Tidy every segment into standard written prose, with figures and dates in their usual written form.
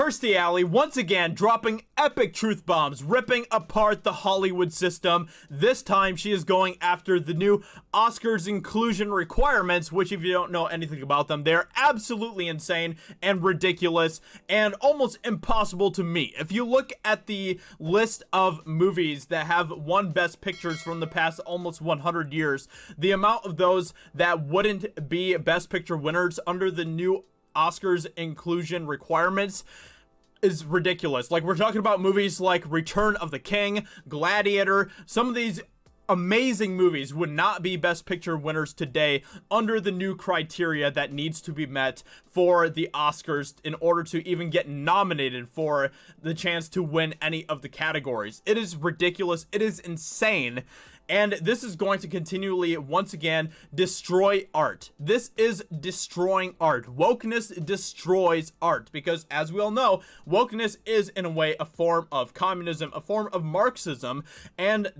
Kirstie Alley once again dropping epic truth bombs, ripping apart the Hollywood system. This time she is going after the new Oscars inclusion requirements, which if you don't know anything about them, they're absolutely insane and ridiculous and almost impossible to meet. If you look at the list of movies that have won Best Pictures from the past almost 100 years, the amount of those that wouldn't be Best Picture winners under the new Oscars inclusion requirements is ridiculous. Like, we're talking about movies like Return of the King, Gladiator. Some of these amazing movies would not be Best Picture winners today under the new criteria that needs to be met for the Oscars in order to even get nominated for the chance to win any of the categories. It is ridiculous. It is insane. And this is going to continually, once again, destroy art. This is destroying art. Wokeness destroys art because, as we all know, wokeness is, in a way, a form of communism, a form of Marxism, and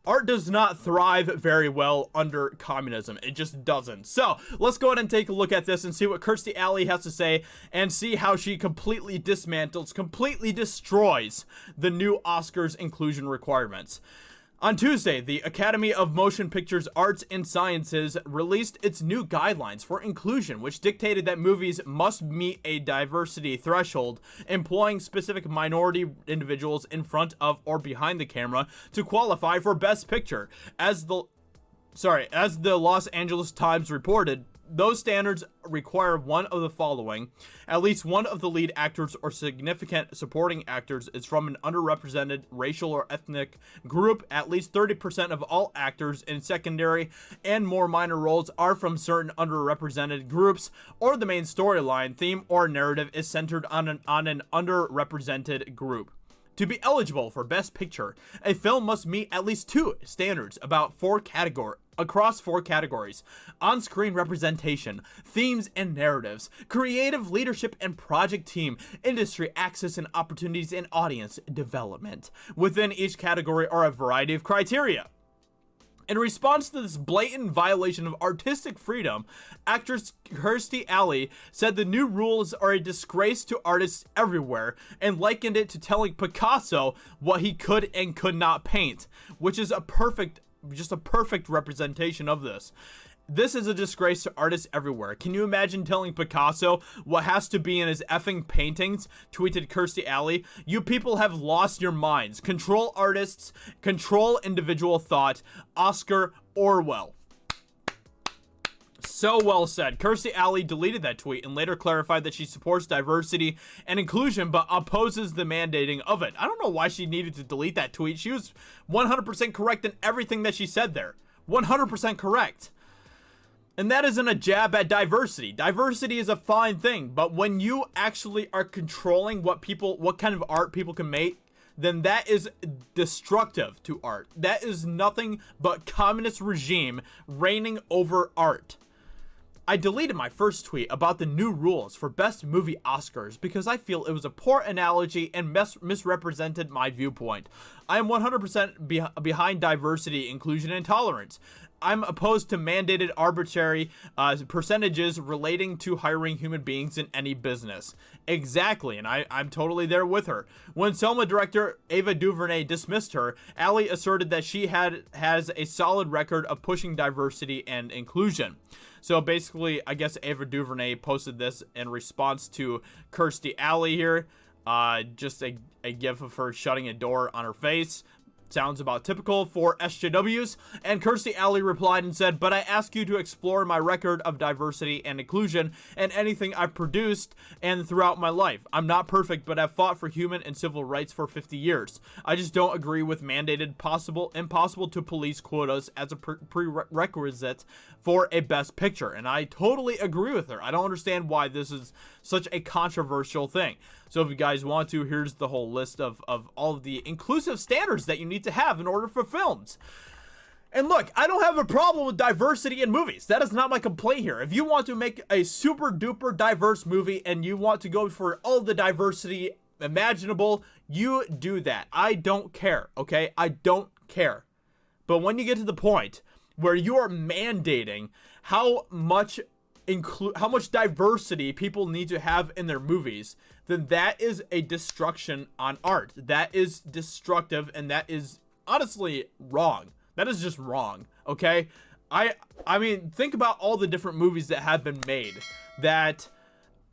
art does not thrive very well under communism. It just doesn't. So, let's go ahead and take a look at this and see what Kirstie Alley has to say and see how she completely dismantles, completely destroys the new Oscars inclusion requirements. On Tuesday, the Academy of Motion Pictures Arts and Sciences released its new guidelines for inclusion, which dictated that movies must meet a diversity threshold, employing specific minority individuals in front of or behind the camera to qualify for Best Picture. As the Los Angeles Times reported, those standards require one of the following. At least one of the lead actors or significant supporting actors is from an underrepresented racial or ethnic group. At least 30% of all actors in secondary and more minor roles are from certain underrepresented groups, or the main storyline, theme, or narrative is centered on an underrepresented group. To be eligible for Best Picture, a film must meet at least two standards across four categories: on-screen representation, themes and narratives, creative leadership and project team, industry access and opportunities, and audience development. Within each category are a variety of criteria. In response to this blatant violation of artistic freedom, actress Kirstie Alley said the new rules are a disgrace to artists everywhere and likened it to telling Picasso what he could and could not paint, which is a perfect representation of this. This is a disgrace to artists everywhere. Can you imagine telling Picasso what has to be in his effing paintings? Tweeted Kirstie Alley. You people have lost your minds. Control artists, control individual thought. Oscar Orwell. So well said. Kirstie Alley deleted that tweet and later clarified that she supports diversity and inclusion but opposes the mandating of it. I don't know why she needed to delete that tweet. She was 100% correct in everything that she said there. 100% correct. And that isn't a jab at diversity. Diversity is a fine thing, but when you actually are controlling what kind of art people can make, then that is destructive to art. That is nothing but communist regime reigning over art. I deleted my first tweet about the new rules for Best Movie Oscars because I feel it was a poor analogy and misrepresented my viewpoint. I am 100% behind diversity, inclusion, and tolerance. I'm opposed to mandated arbitrary percentages relating to hiring human beings in any business. Exactly, and I'm totally there with her. When Selma director Ava DuVernay dismissed her, Alley asserted that she has a solid record of pushing diversity and inclusion. So basically, I guess Ava DuVernay posted this in response to Kirstie Alley here. Just a gif of her shutting a door on her face. Sounds about typical for SJWs. And Kirstie Alley replied and said, "But I ask you to explore my record of diversity and inclusion and anything I've produced and throughout my life. I'm not perfect, but I've fought for human and civil rights for 50 years. I just don't agree with mandated impossible to police quotas as a prerequisite for a Best Picture." And I totally agree with her. I don't understand why this is such a controversial thing. So if you guys want to, here's the whole list of all of the inclusive standards that you need to have in order for films. And look, I don't have a problem with diversity in movies. That is not my complaint here. If you want to make a super duper diverse movie and you want to go for all the diversity imaginable, you do that. I don't care, okay? I don't care. But when you get to the point where you are mandating how much include, how much diversity people need to have in their movies, then that is a destruction on art. That is destructive, and that is honestly wrong. That is just wrong. Okay, I mean, think about all the different movies that have been made that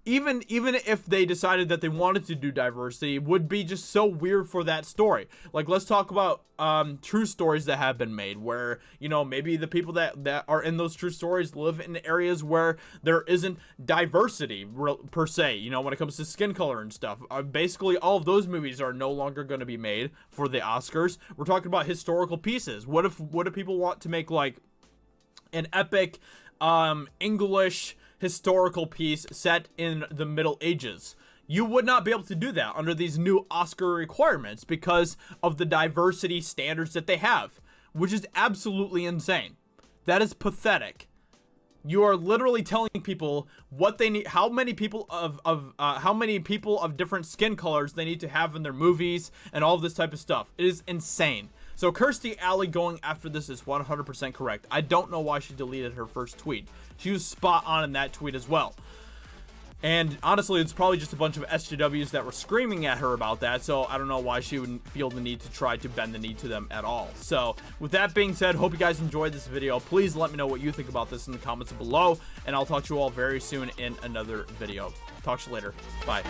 even if they decided that they wanted to do diversity, would be just so weird for that story. Like, let's talk about true stories that have been made where, you know, maybe the people that are in those true stories live in areas where there isn't diversity per se, you know, when it comes to skin color and stuff. Basically all of those movies are no longer going to be made for the Oscars. We're talking about historical pieces. What if people want to make like an epic English historical piece set in the Middle Ages? You would not be able to do that under these new Oscar requirements because of the diversity standards that they have, which is absolutely insane. That is pathetic. You are literally telling people what they need, how many people of different skin colors they need to have in their movies, and all this type of stuff. It is insane. So Kirstie Alley going after this is 100% correct. I don't know why she deleted her first tweet. She was spot on in that tweet as well. And honestly, it's probably just a bunch of SJWs that were screaming at her about that, so I don't know why she wouldn't feel the need to try to bend the knee to them at all. So with that being said, hope you guys enjoyed this video. Please let me know what you think about this in the comments below, and I'll talk to you all very soon in another video. Talk to you later. Bye.